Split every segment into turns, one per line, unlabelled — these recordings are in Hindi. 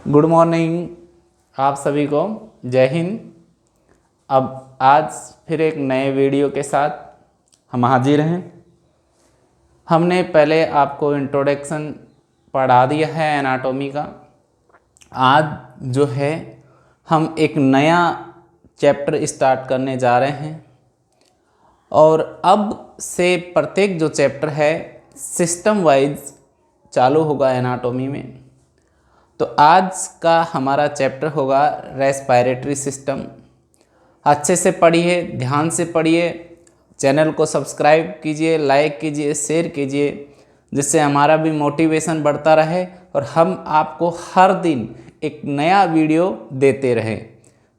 गुड मॉर्निंग आप सभी को, जय हिंद। अब आज फिर एक नए वीडियो के साथ हम हाजिर हैं। हमने पहले आपको इंट्रोडक्शन पढ़ा दिया है एनाटॉमी का। आज जो है हम एक नया चैप्टर स्टार्ट करने जा रहे हैं और अब से प्रत्येक जो चैप्टर है सिस्टम वाइज चालू होगा एनाटॉमी में। तो आज का हमारा चैप्टर होगा रेस्पिरेटरी सिस्टम। अच्छे से पढ़िए, ध्यान से पढ़िए, चैनल को सब्सक्राइब कीजिए, लाइक कीजिए, शेयर कीजिए, जिससे हमारा भी मोटिवेशन बढ़ता रहे और हम आपको हर दिन एक नया वीडियो देते रहें,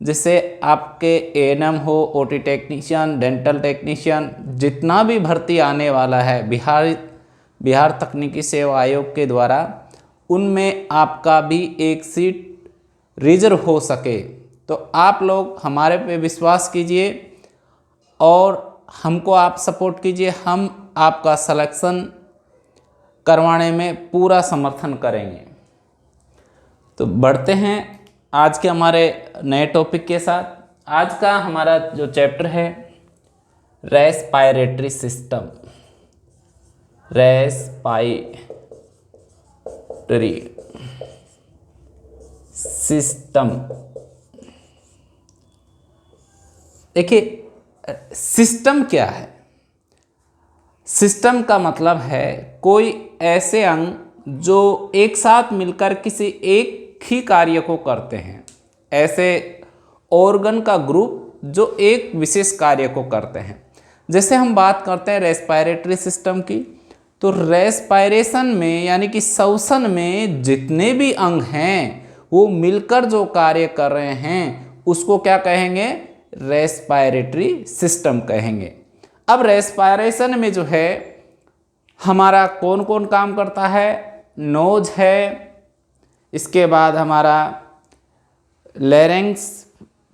जिससे आपके एएनएम हो, ओटी टेक्नीशियन, डेंटल टेक्नीशियन, जितना भी भर्ती आने वाला है बिहार तकनीकी सेवा आयोग के द्वारा, उनमें आपका भी एक सीट रिजर्व हो सके। तो आप लोग हमारे पे विश्वास कीजिए और हमको आप सपोर्ट कीजिए। हम आपका सिलेक्शन करवाने में पूरा समर्थन करेंगे। तो बढ़ते हैं आज के हमारे नए टॉपिक के साथ। आज का हमारा जो चैप्टर है रेस्पिरेटरी सिस्टम। Respiratory system. देखिए, सिस्टम क्या है? सिस्टम का मतलब है कोई ऐसे अंग जो एक साथ मिलकर किसी एक ही कार्य को करते हैं, ऐसे ऑर्गन का ग्रुप जो एक विशेष कार्य को करते हैं। जैसे हम बात करते हैं रेस्पिरेटरी सिस्टम की, तो रेस्पिरेशन में यानी कि श्वसन में जितने भी अंग हैं वो मिलकर जो कार्य कर रहे हैं उसको क्या कहेंगे? रेस्पिरेटरी सिस्टम कहेंगे। अब रेस्पिरेशन में जो है हमारा कौन कौन काम करता है? नोज है, इसके बाद हमारा लैरिंक्स,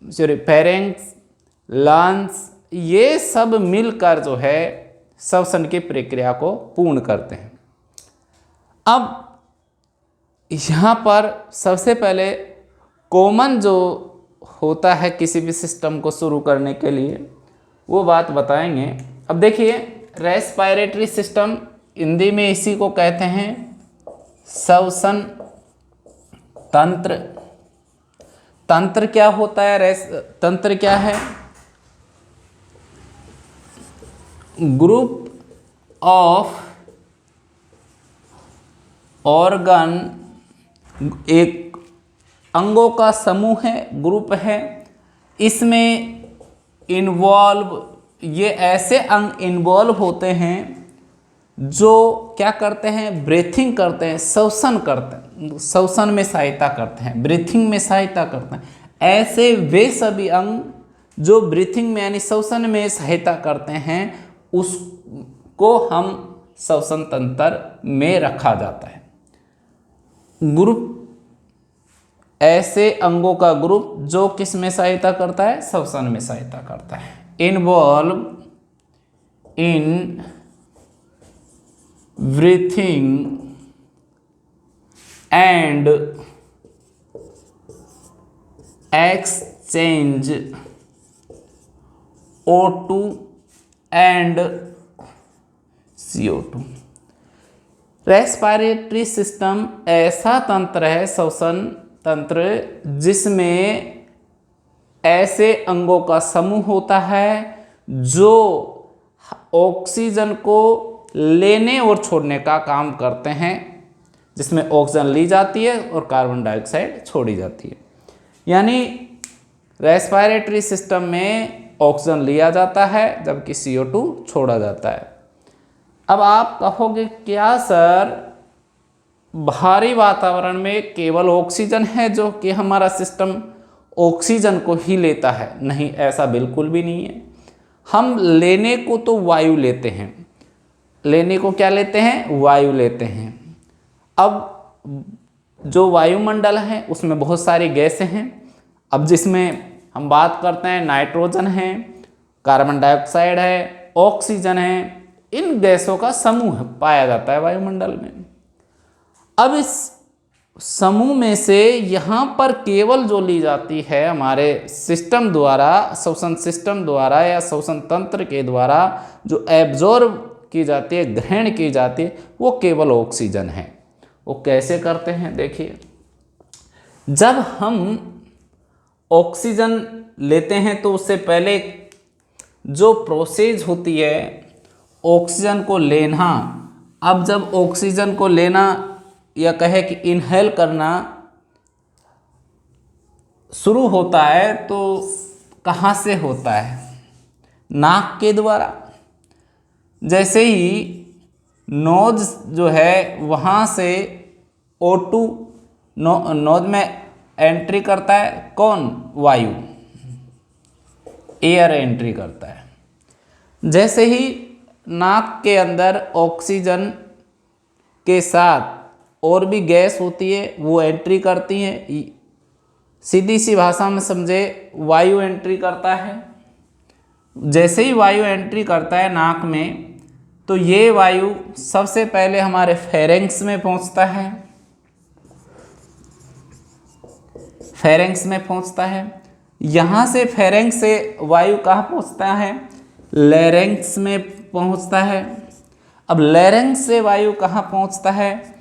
फेरिंक्स, लंग्स, ये सब मिलकर जो है श्वसन की प्रक्रिया को पूर्ण करते हैं। अब यहाँ पर सबसे पहले कॉमन जो होता है किसी भी सिस्टम को शुरू करने के लिए वो बात बताएंगे। अब देखिए, रेस्पिरेटरी सिस्टम हिंदी में इसी को कहते हैं श्वसन तंत्र। तंत्र क्या होता है? तंत्र क्या है? ग्रुप ऑफ ऑर्गन, एक अंगों का समूह है, ग्रुप है। इसमें इन्वॉल्व, ये ऐसे अंग इन्वॉल्व होते हैं जो क्या करते हैं? ब्रीथिंग करते हैं, श्वसन करते हैं, श्वसन में सहायता करते हैं, ब्रीथिंग में सहायता करते हैं। ऐसे वे सभी अंग जो ब्रीथिंग में यानी श्वसन में सहायता करते हैं उसको हम श्वसन तंत्र में रखा जाता है। ग्रुप, ऐसे अंगों का ग्रुप जो किस में सहायता करता है? श्वसन में सहायता करता है। Involve in breathing and exchange O2 and CO2। Respiratory system ऐसा तंत्र है, श्वसन तंत्र, जिसमें ऐसे अंगों का समूह होता है जो ऑक्सीजन को लेने और छोड़ने का काम करते हैं, जिसमें ऑक्सीजन ली जाती है और कार्बन डाइऑक्साइड छोड़ी जाती है। यानी रेस्पिरेटरी सिस्टम में ऑक्सीजन लिया जाता है जबकि CO2 छोड़ा जाता है। अब आप कहोगे क्या सर, भारी वातावरण में केवल ऑक्सीजन है जो कि हमारा सिस्टम ऑक्सीजन को ही लेता है? नहीं, ऐसा बिल्कुल भी नहीं है। हम लेने को तो वायु लेते हैं। लेने को क्या लेते हैं? वायु लेते हैं। अब जो वायुमंडल है उसमें बहुत सारी गैसें हैं। अब जिसमें हम बात करते हैं नाइट्रोजन है, कार्बन डाइऑक्साइड है, ऑक्सीजन है, इन गैसों का समूह पाया जाता है वायुमंडल में। अब इस समूह में से यहाँ पर केवल जो ली जाती है हमारे सिस्टम द्वारा, श्वसन सिस्टम द्वारा या श्वसन तंत्र के द्वारा जो एब्जॉर्ब की जाती है, ग्रहण की जाती है, वो केवल ऑक्सीजन है। वो कैसे करते हैं देखिए, जब हम ऑक्सीजन लेते हैं तो उससे पहले जो प्रोसेस होती है ऑक्सीजन को लेना, अब जब ऑक्सीजन को लेना या कहे कि इनहेल करना शुरू होता है तो कहाँ से होता है? नाक के द्वारा। जैसे ही नोज जो है वहाँ से O2 नोज में एंट्री करता है, कौन? वायु, एयर एंट्री करता है। जैसे ही नाक के अंदर ऑक्सीजन के साथ और भी गैस होती है वो एंट्री करती है, सीधी सी भाषा में समझे वायु एंट्री करता है। जैसे ही वायु एंट्री करता है नाक में तो ये वायु सबसे पहले हमारे फेरेंक्स में पहुंचता है, फेरेंक्स में पहुंचता है। यहाँ से फेरेंक्स से वायु कहाँ पहुंचता है? लैरिंक्स में पहुंचता है। अब लैरिंक्स से वायु कहाँ पहुंचता है?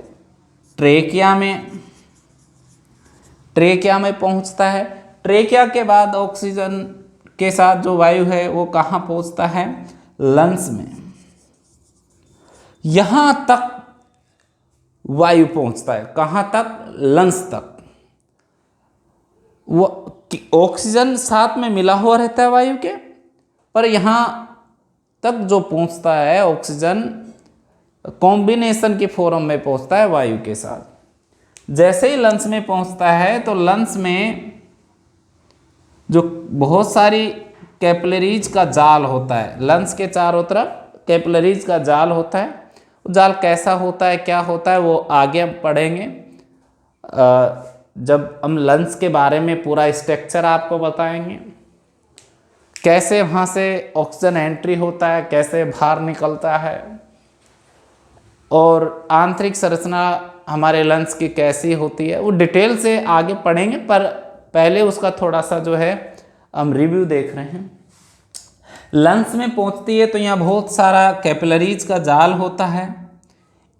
ट्रेकिया में, ट्रेकिया में पहुंचता है। ट्रेकिया के बाद ऑक्सीजन के साथ जो वायु है वो कहाँ पहुंचता है? लंग्स में। यहाँ तक वायु पहुंचता है, कहाँ तक? लंग्स तक। वो ऑक्सीजन साथ में मिला हुआ रहता है वायु के, पर यहाँ तक जो पहुंचता है ऑक्सीजन कॉम्बिनेशन की फॉर्म में पहुंचता है वायु के साथ। जैसे ही लंग्स में पहुंचता है तो लंग्स में जो बहुत सारी कैपिलरीज का जाल होता है, लंग्स के चारों तरफ कैपिलरीज का जाल होता है। वो जाल कैसा होता है, क्या होता है, वो आगे हम पढ़ेंगे जब हम लंग्स के बारे में पूरा स्ट्रक्चर आपको बताएंगे, कैसे वहाँ से ऑक्सीजन एंट्री होता है, कैसे बाहर निकलता है, और आंतरिक संरचना हमारे लंग्स की कैसी होती है, वो डिटेल से आगे पढ़ेंगे। पर पहले उसका थोड़ा सा जो है हम रिव्यू देख रहे हैं। लंग्स में पहुंचती है तो यहाँ बहुत सारा कैपिलरीज का जाल होता है।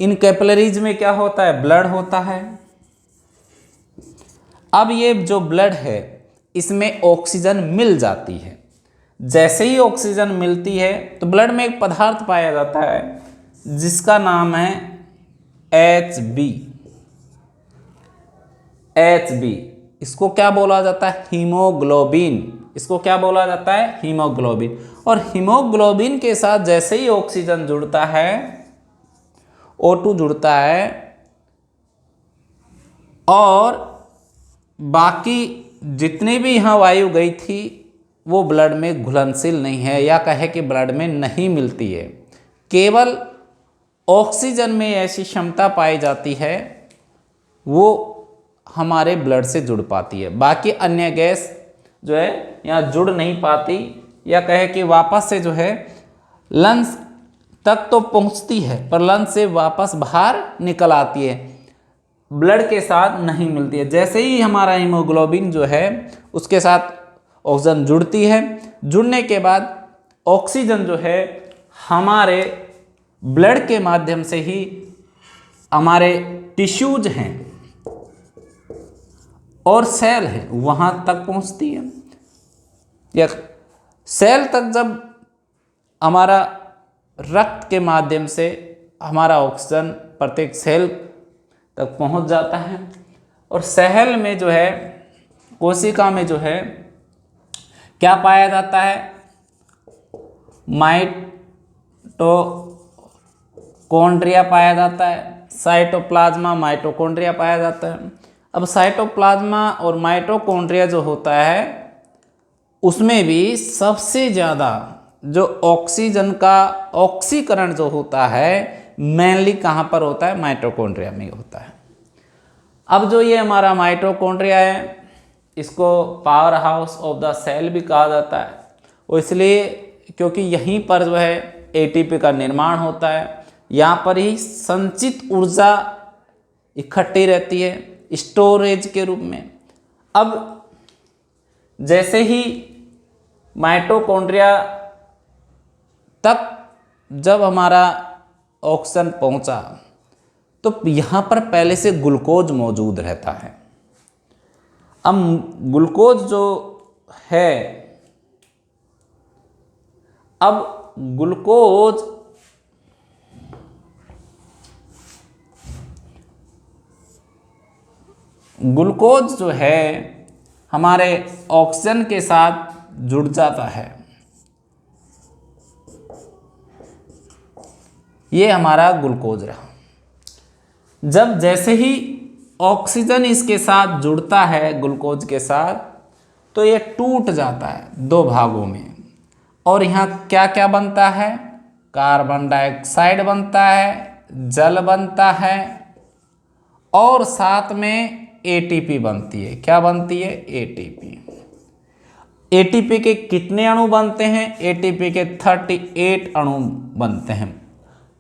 इन कैपिलरीज में क्या होता है? ब्लड होता है। अब ये जो ब्लड है इसमें ऑक्सीजन मिल जाती है। जैसे ही ऑक्सीजन मिलती है तो ब्लड में एक पदार्थ पाया जाता है जिसका नाम है HB। HB इसको क्या बोला जाता है? हीमोग्लोबिन। इसको क्या बोला जाता है? हीमोग्लोबिन। और हीमोग्लोबिन के साथ जैसे ही ऑक्सीजन जुड़ता है, O2 जुड़ता है, और बाकी जितनी भी यहाँ वायु गई थी वो ब्लड में घुलनशील नहीं है, या कहे कि ब्लड में नहीं मिलती है। केवल ऑक्सीजन में ऐसी क्षमता पाई जाती है वो हमारे ब्लड से जुड़ पाती है। बाकी अन्य गैस जो है यहाँ जुड़ नहीं पाती, या कहे कि वापस से जो है लंग्स तक तो पहुँचती है पर लंग्स से वापस बाहर निकल आती है, ब्लड के साथ नहीं मिलती है। जैसे ही हमारा हीमोग्लोबिन जो है उसके साथ ऑक्सीजन जुड़ती है, जुड़ने के बाद ऑक्सीजन जो है हमारे ब्लड के माध्यम से ही हमारे टिश्यूज हैं और सेल है वहाँ तक पहुँचती है। या सेल तक जब हमारा रक्त के माध्यम से हमारा ऑक्सीजन प्रत्येक सेल तक पहुँच जाता है, और सेल में जो है कोशिका में जो है क्या पाया जाता है? माइटोकॉन्ड्रिया पाया जाता है, साइटोप्लाज्मा, माइटोकॉन्ड्रिया पाया जाता है। अब साइटोप्लाज्मा और माइटोकॉन्ड्रिया जो होता है उसमें भी सबसे ज़्यादा जो ऑक्सीजन का ऑक्सीकरण जो होता है मेनली कहाँ पर होता है? माइटोकॉन्ड्रिया में होता है। अब जो ये हमारा माइटोकॉन्ड्रिया है इसको power house of the cell भी कहा जाता है, वो इसलिए क्योंकि यहीं पर जो है एटीपी का निर्माण होता है, यहाँ पर ही संचित ऊर्जा इकट्ठी रहती है, स्टोरेज के रूप में। अब जैसे ही माइटोकॉन्ड्रिया तक जब हमारा ऑक्सीजन पहुंचा तो यहाँ पर पहले से ग्लूकोज मौजूद रहता है। अब ग्लूकोज जो है, अब ग्लूकोज जो है हमारे ऑक्सीजन के साथ जुड़ जाता है। ये हमारा ग्लूकोज रहा। जब जैसे ही ऑक्सीजन इसके साथ जुड़ता है ग्लूकोज के साथ, तो ये टूट जाता है दो भागों में, और यहाँ क्या क्या बनता है? कार्बन डाइऑक्साइड बनता है, जल बनता है, और साथ में एटीपी बनती है। क्या बनती है? एटीपी। एटीपी के कितने अणु बनते हैं? एटीपी के 38 अणु बनते हैं,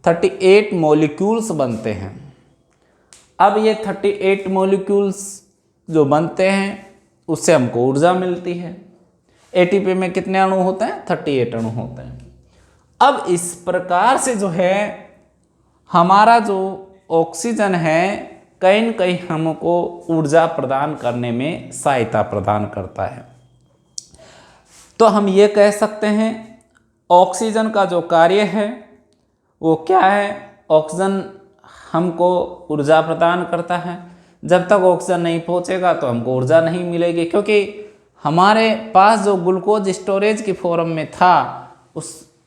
38 मॉलिक्यूल्स बनते हैं। अब ये 38 मॉलिक्यूल्स जो बनते हैं उससे हमको ऊर्जा मिलती है। एटीपी में कितने अणु होते हैं? 38 अणु होते हैं। अब इस प्रकार से जो है हमारा जो ऑक्सीजन है कहीं न कहीं हमको ऊर्जा प्रदान करने में सहायता प्रदान करता है। तो हम ये कह सकते हैं ऑक्सीजन का जो कार्य है वो क्या है? ऑक्सीजन हमको ऊर्जा प्रदान करता है। जब तक ऑक्सीजन नहीं पहुंचेगा तो हमको ऊर्जा नहीं मिलेगी, क्योंकि हमारे पास जो ग्लूकोज स्टोरेज की फॉर्म में था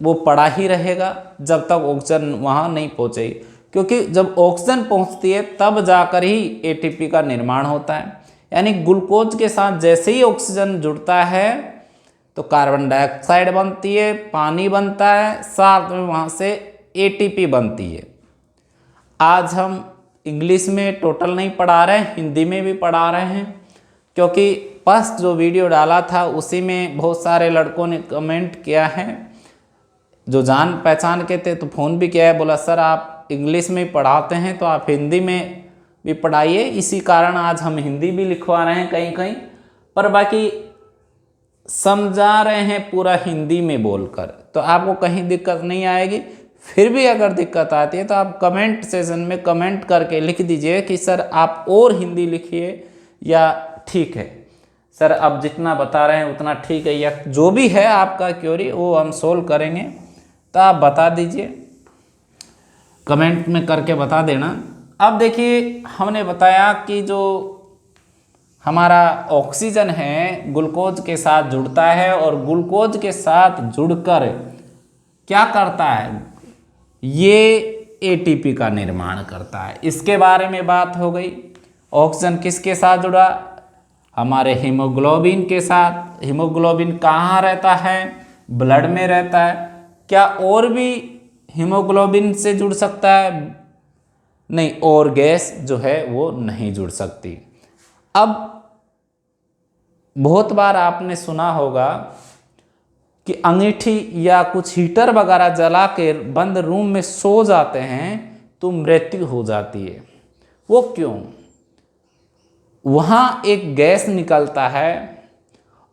वो पड़ा ही रहेगा जब तक ऑक्सीजन वहाँ नहीं पहुँचेगी, क्योंकि जब ऑक्सीजन पहुँचती है तब जाकर ही एटीपी का निर्माण होता है। यानी ग्लूकोज के साथ जैसे ही ऑक्सीजन जुड़ता है तो कार्बन डाइऑक्साइड बनती है, पानी बनता है, साथ में वहाँ से एटीपी बनती है। आज हम इंग्लिश में टोटल नहीं पढ़ा रहे हैं, हिंदी में भी पढ़ा रहे हैं, क्योंकि फर्स्ट जो वीडियो डाला था उसी में बहुत सारे लड़कों ने कमेंट किया है, जो जान पहचान के थे, तो फ़ोन भी किया है, बोला सर आप इंग्लिश में पढ़ाते हैं तो आप हिंदी में भी पढ़ाइए। इसी कारण आज हम हिंदी भी लिखवा रहे हैं कहीं कहीं, पर बाकी समझा रहे हैं पूरा हिंदी में बोलकर, तो आपको कहीं दिक्कत नहीं आएगी। फिर भी अगर दिक्कत आती है तो आप कमेंट सेशन में कमेंट करके लिख दीजिए कि सर आप और हिंदी लिखिए या ठीक है सर अब जितना बता रहे हैं उतना ठीक है, या जो भी है आपका क्वेरी वो हम सोल्व करेंगे, तो आप बता दीजिए, कमेंट में करके बता देना। अब देखिए हमने बताया कि जो हमारा ऑक्सीजन है ग्लूकोज के साथ जुड़ता है और ग्लूकोज के साथ जुड़कर क्या करता है? ये एटीपी का निर्माण करता है। इसके बारे में बात हो गई। ऑक्सीजन किसके साथ जुड़ा? हमारे हीमोग्लोबिन के साथ। हीमोग्लोबिन कहाँ रहता है? ब्लड में रहता है। क्या और भी हीमोग्लोबिन से जुड़ सकता है? नहीं, और गैस जो है वो नहीं जुड़ सकती। अब बहुत बार आपने सुना होगा कि अंगीठी या कुछ हीटर वगैरह जला के बंद रूम में सो जाते हैं तो मृत्यु हो जाती है। वो क्यों? वहाँ एक गैस निकलता है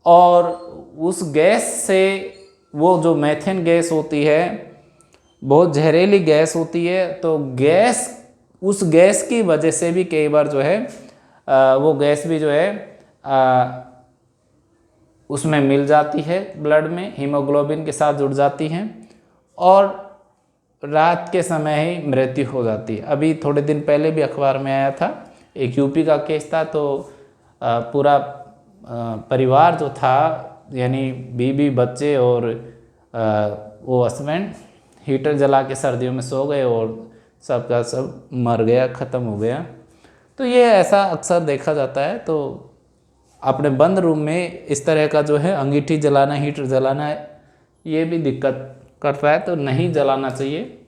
और उस गैस से, वो जो मीथेन गैस होती है बहुत जहरीली गैस होती है, तो गैस, उस गैस की वजह से भी कई बार जो है वो गैस भी जो है उसमें मिल जाती है, ब्लड में हीमोग्लोबिन के साथ जुड़ जाती हैं और रात के समय ही मृत्यु हो जाती है। अभी थोड़े दिन पहले भी अखबार में आया था, एक यूपी का केस था, तो पूरा परिवार जो था, यानी बीवी बच्चे और वो हस्बैंड हीटर जला के सर्दियों में सो गए और सबका सब मर गया, ख़त्म हो गया। तो ये ऐसा अक्सर देखा जाता है। तो अपने बंद रूम में इस तरह का जो है अंगीठी जलाना, हीटर जलाना, ये भी दिक्कत करता है, तो नहीं जलाना चाहिए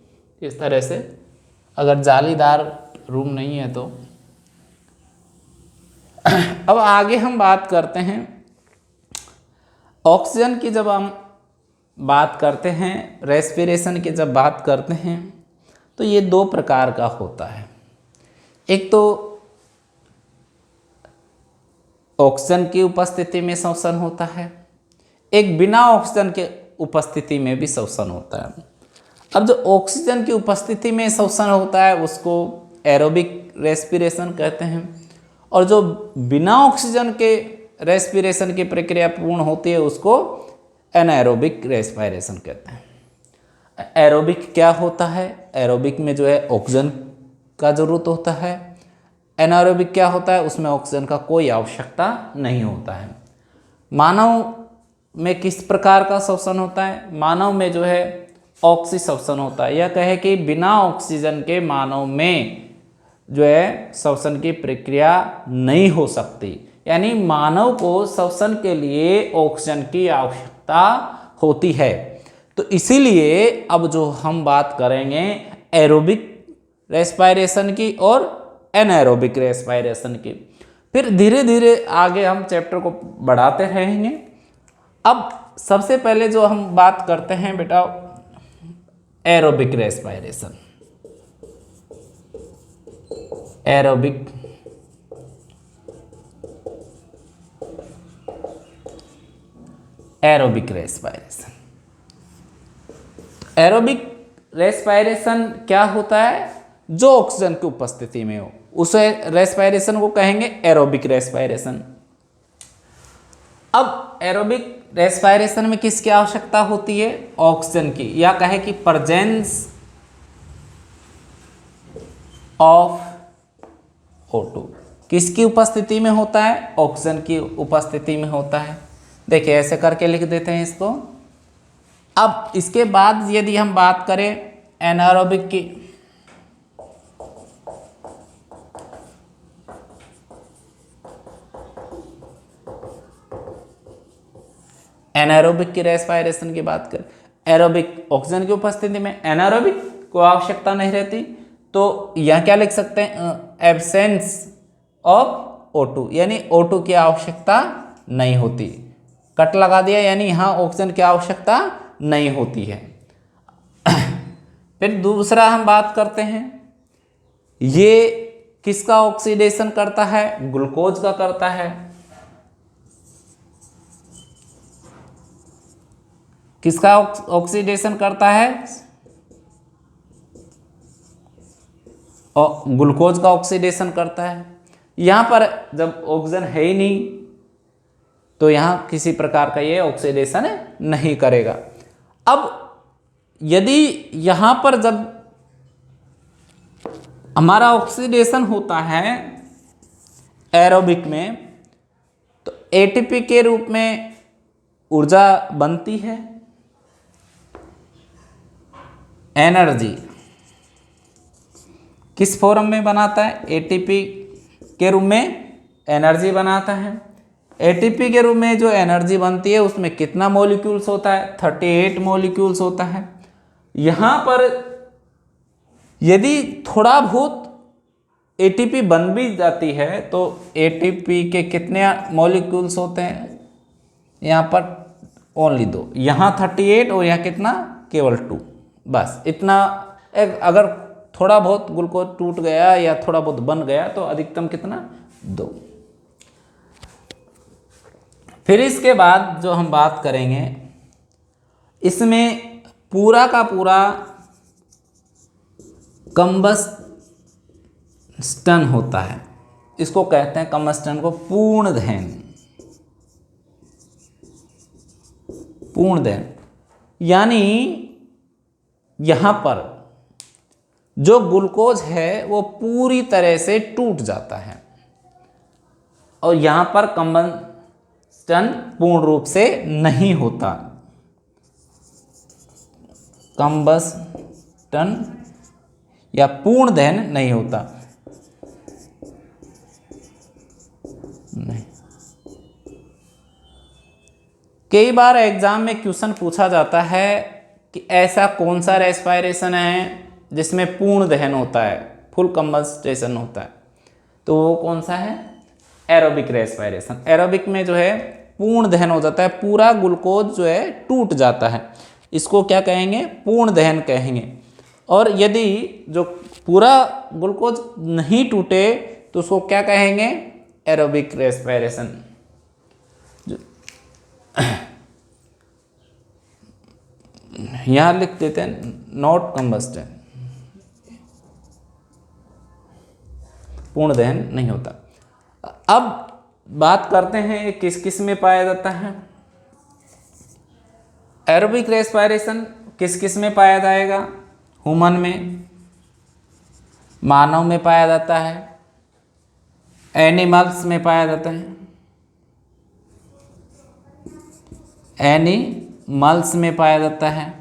इस तरह से, अगर जालीदार रूम नहीं है तो। अब आगे हम बात करते हैं ऑक्सीजन की। जब हम बात करते हैं रेस्पिरेशन की, जब बात करते हैं तो ये दो प्रकार का होता है। एक तो ऑक्सीजन की उपस्थिति में श्वसन होता है, एक बिना ऑक्सीजन के उपस्थिति में भी श्वसन होता है। अब जो ऑक्सीजन की उपस्थिति में श्वसन होता है उसको एरोबिक रेस्पिरेशन कहते हैं, और जो बिना ऑक्सीजन के रेस्पिरेशन की प्रक्रिया पूर्ण होती है उसको एनाएरोबिक रेस्पिरेशन कहते हैं। एरोबिक क्या होता है? एरोबिक में जो है ऑक्सीजन का जरूरत होता है। एनाएरोबिक क्या होता है? उसमें ऑक्सीजन का कोई आवश्यकता नहीं होता है। मानव में किस प्रकार का श्वसन होता है? मानव में जो है ऑक्सी श्वसन होता है। यह कहे कि बिना ऑक्सीजन के मानव में जो है श्वसन की प्रक्रिया नहीं हो सकती, यानी मानव को श्वसन के लिए ऑक्सीजन की आवश्यकता होती है। तो इसीलिए अब जो हम बात करेंगे एरोबिक रेस्पिरेशन की और एनाएरोबिक रेस्पिरेशन की, फिर धीरे धीरे आगे हम चैप्टर को बढ़ाते रहेंगे। अब सबसे पहले जो हम बात करते हैं बेटा aerobic respiration. Aerobic respiration. Aerobic respiration क्या होता है? जो ऑक्सीजन की उपस्थिति में हो उसे रेस्पिरेशन को कहेंगे एरोबिक रेस्पिरेशन। अब एरोबिक रेस्पिरेशन में किसकी आवश्यकता होती है? ऑक्सीजन की, या कहे कि प्रेजेंस ऑफ O2। किसकी उपस्थिति में होता है? ऑक्सीजन की उपस्थिति में होता है। देखिए ऐसे करके लिख देते हैं इसको। अब इसके बाद यदि हम बात करें एनाएरोबिक की, एनाएरोबिक की रेस्पिरेशन की बात करें, एरोबिक ऑक्सीजन की उपस्थिति में, एनाएरोबिक को आवश्यकता नहीं रहती, तो यह क्या लिख सकते हैं? एब्सेंस ऑफ O2, यानी O2 की आवश्यकता नहीं होती। कट लगा दिया, यानी यहाँ ऑक्सीजन की आवश्यकता नहीं होती है। फिर दूसरा हम बात करते हैं, ये किसका ऑक्सीडेशन करता है? ग्लूकोज का करता है। किसका ऑक्सीडेशन करता है? और ग्लूकोज का ऑक्सीडेशन करता है। यहाँ पर जब ऑक्सीजन है ही नहीं तो यहाँ किसी प्रकार का ये ऑक्सीडेशन नहीं करेगा। अब यदि यहाँ पर जब हमारा ऑक्सीडेशन होता है एरोबिक में, तो एटीपी के रूप में ऊर्जा बनती है, एनर्जी किस फॉर्म में बनाता है? एटीपी के रूप में एनर्जी बनाता है। एटीपी के रूप में जो एनर्जी बनती है उसमें कितना मॉलिक्यूल्स होता है? 38 मॉलिक्यूल्स होता है। यहाँ पर यदि थोड़ा बहुत एटीपी बन भी जाती है तो एटीपी के कितने मॉलिक्यूल्स होते हैं? यहाँ पर ओनली 2, यहाँ 38 और यहाँ कितना? केवल 2, बस इतना। अगर थोड़ा बहुत ग्लूकोज टूट गया या थोड़ा बहुत बन गया तो अधिकतम कितना? 2। फिर इसके बाद जो हम बात करेंगे, इसमें पूरा का पूरा कंबस्टन होता है। इसको कहते हैं कंबस्टन को पूर्ण दहन। पूर्ण दहन यानी यहाँ पर जो ग्लूकोज है वो पूरी तरह से टूट जाता है और यहाँ पर कंबस्टन पूर्ण रूप से नहीं होता। कंबस्टन या पूर्ण दहन नहीं होता। नहीं। कई बार एग्जाम में क्वेश्चन पूछा जाता है कि ऐसा कौन सा रेस्पिरेशन है जिसमें पूर्ण दहन होता है, फुल कंबस्टेशन होता है, तो वो कौन सा है? Aerobic respiration. एरोबिक में जो है पूर्ण दहन हो जाता है, पूरा ग्लूकोज जो है टूट जाता है। इसको क्या कहेंगे? पूर्ण दहन कहेंगे। और यदि जो पूरा ग्लूकोज नहीं टूटे तो उसको क्या कहेंगे? Aerobic respiration. यहाँ लिख देते हैं नॉट कंबस्टन, पूर्ण दहन नहीं होता। अब बात करते हैं ये किस किस में पाया जाता है। एरोबिक रेस्पिरेशन किस किस में पाया जाएगा? ह्यूमन में, मानव में पाया जाता है, एनिमल्स में पाया जाता है, एनिमल्स में पाया जाता है,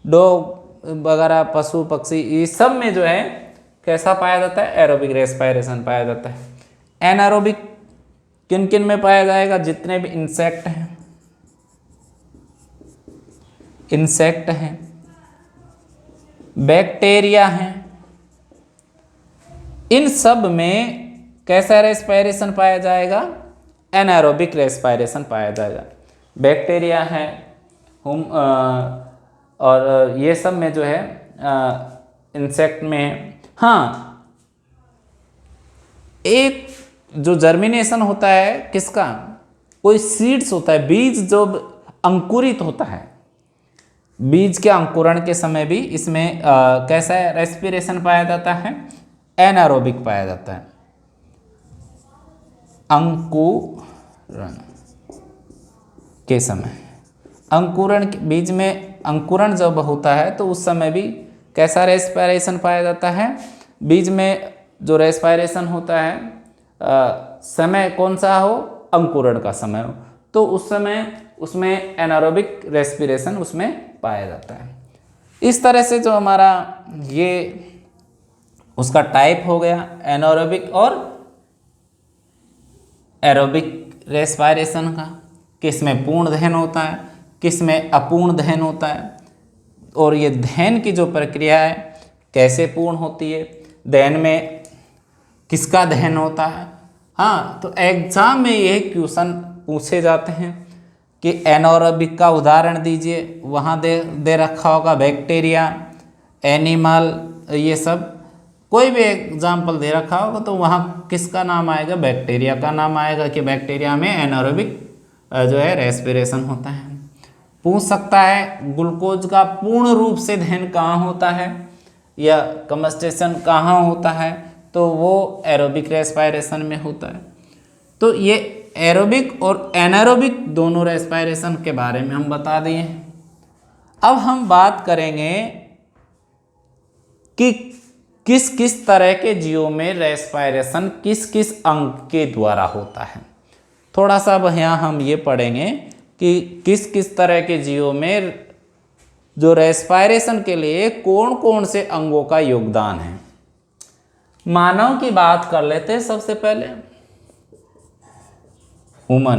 डॉग वगैरह पशु पक्षी ये सब में जो है कैसा पाया जाता है? एरोबिक रेस्पिरेशन पाया जाता है। एनारोबिक किन किन में पाया जाएगा? जितने भी इंसेक्ट हैं, बैक्टीरिया हैं, इन सब में कैसा रेस्पिरेशन पाया जाएगा? एनारोबिक रेस्पिरेशन पाया जाएगा। बैक्टीरिया है और ये सब में जो है इंसेक्ट में। हाँ, एक जो जर्मिनेशन होता है किसका? कोई सीड्स होता है, बीज जो अंकुरित होता है, बीज के अंकुरण के समय भी इसमें कैसा रेस्पिरेशन पाया जाता है? एनारोबिक पाया जाता है। अंकुरण के समय, अंकुरण बीज में अंकुरण जब होता है तो उस समय भी कैसा रेस्पिरेशन पाया जाता है? बीज में जो रेस्पिरेशन होता है समय कौन सा हो? अंकुरण का समय हो, तो उस समय उसमें एनारोबिक रेस्पिरेशन उसमें पाया जाता है। इस तरह से जो हमारा ये उसका टाइप हो गया एनारोबिक और एरोबिक रेस्पिरेशन का, किस में पूर्ण दहन होता है, किस में अपूर्ण दहन होता है, और ये दहन की जो प्रक्रिया है कैसे पूर्ण होती है, दहन में किसका दहन होता है। हाँ, तो एग्जाम में ये क्वेश्चन पूछे जाते हैं कि एनारोबिक का उदाहरण दीजिए, वहाँ दे रखा होगा बैक्टीरिया, एनिमल, ये सब कोई भी एग्जाम्पल दे रखा होगा तो वहाँ किसका नाम आएगा? बैक्टीरिया का नाम आएगा कि बैक्टीरिया में एनारोबिक जो है रेस्पिरेशन होता है। पूछ सकता है ग्लूकोज का पूर्ण रूप से दहन कहाँ होता है या कंबस्टेशन कहाँ होता है, तो वो एरोबिक रेस्पिरेशन में होता है। तो ये एरोबिक और एनारोबिक दोनों रेस्पिरेशन के बारे में हम बता दिए। अब हम बात करेंगे कि किस किस तरह के जीवों में रेस्पिरेशन किस किस अंग के द्वारा होता है। थोड़ा सा अब यहाँ हम ये पढ़ेंगे कि किस किस तरह के जीवों में जो रेस्पिरेशन के लिए कौन कौन से अंगों का योगदान है। मानव की बात कर लेते हैं सबसे पहले। ह्यूमन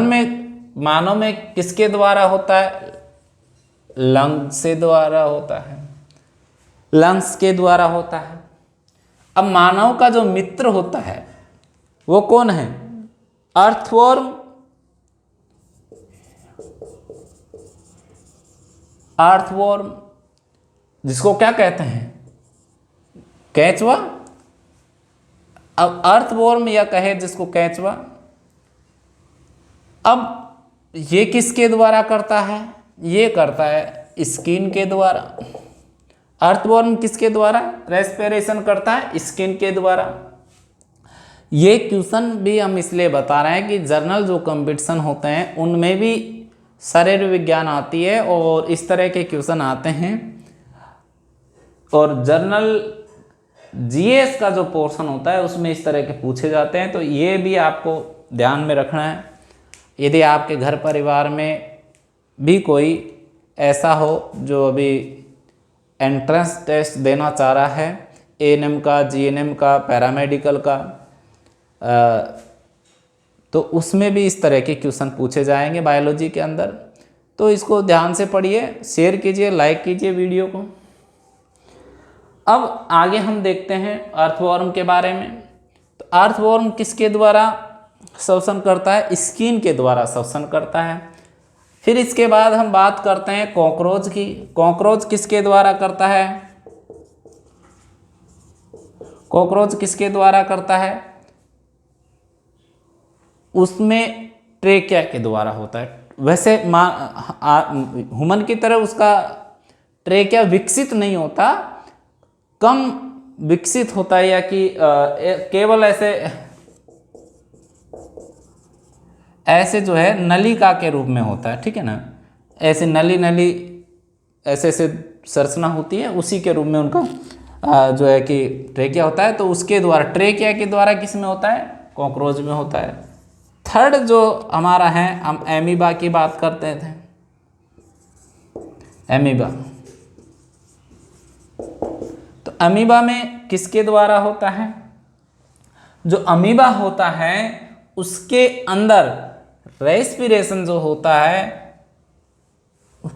में, मानव में किसके द्वारा होता है? लंग से द्वारा होता है, लंग्स के द्वारा होता है। अब मानव का जो मित्र होता है वो कौन है? अर्थवर्म, अर्थवर्म जिसको क्या कहते हैं? केंचुआ। अब अर्थवर्म या कहे जिसको केंचुआ, अब ये किसके द्वारा करता है? ये करता है स्किन के द्वारा। अर्थवर्म किसके द्वारा रेस्पिरेशन करता है? स्किन के द्वारा। ये क्वेश्चन भी हम इसलिए बता रहे हैं कि जर्नल जो कंपटीशन होते हैं उनमें भी शरीर विज्ञान आती है और इस तरह के क्वेश्चन आते हैं, और जर्नल जीएस का जो पोर्शन होता है उसमें इस तरह के पूछे जाते हैं। तो ये भी आपको ध्यान में रखना है। यदि आपके घर परिवार में भी कोई ऐसा हो जो अभी एंट्रेंस टेस्ट देना चाह रहा है, एएनएम का, जीएनएम का, पैरामेडिकल का, तो उसमें भी इस तरह के क्वेश्चन पूछे जाएंगे बायोलॉजी के अंदर। तो इसको ध्यान से पढ़िए, शेयर कीजिए, लाइक कीजिए वीडियो को। अब आगे हम देखते हैं अर्थवर्म के बारे में। तो अर्थवर्म किसके द्वारा श्वसन करता है? स्किन के द्वारा श्वसन करता है। फिर इसके बाद हम बात करते हैं कॉकरोच की। कॉकरोच किसके द्वारा करता है? कॉकरोच किसके द्वारा करता है? उसमें ट्रेकिया के द्वारा होता है। वैसे ह्यूमन की तरह उसका ट्रेकिया विकसित नहीं होता, कम विकसित होता है, या कि केवल ऐसे जो है नलिका के रूप में होता है, ठीक है ना, ऐसे नली ऐसे संरचना होती है, उसी के रूप में उनका जो है कि ट्रेकिया होता है। तो उसके द्वारा, ट्रेकिया के द्वारा किस में होता है? कॉकरोच में होता है। थर्ड जो हमारा है, हम एमीबा की बात करते थे। एमीबा, तो अमीबा में किसके द्वारा होता है? जो अमीबा होता है उसके अंदर रेस्पिरेशन जो होता है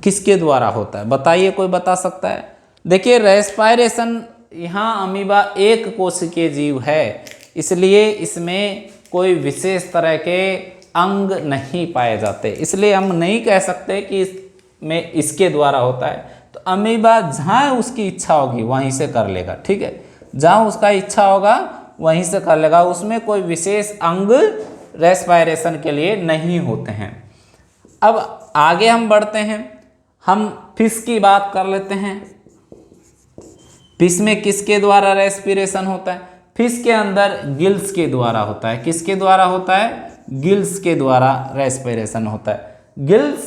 किसके द्वारा होता है? बताइए, कोई बता सकता है? देखिए रेस्पिरेशन, यहाँ अमीबा एक कोशिकीय जीव है, इसलिए इसमें कोई विशेष तरह के अंग नहीं पाए जाते, इसलिए हम नहीं कह सकते कि इसमें इसके द्वारा होता है। तो अमीबा जहाँ उसकी इच्छा होगी वहीं से कर लेगा, ठीक है, जहाँ उसका इच्छा होगा वहीं से कर लेगा, उसमें कोई विशेष अंग रेस्पिरेशन के लिए नहीं होते हैं। अब आगे हम बढ़ते हैं, हम फिश की बात कर लेते हैं। फिश में किसके द्वारा रेस्पिरेशन होता है? फिश के अंदर गिल्स के द्वारा होता है। किसके द्वारा होता है? गिल्स के द्वारा रेस्पिरेशन होता है। गिल्स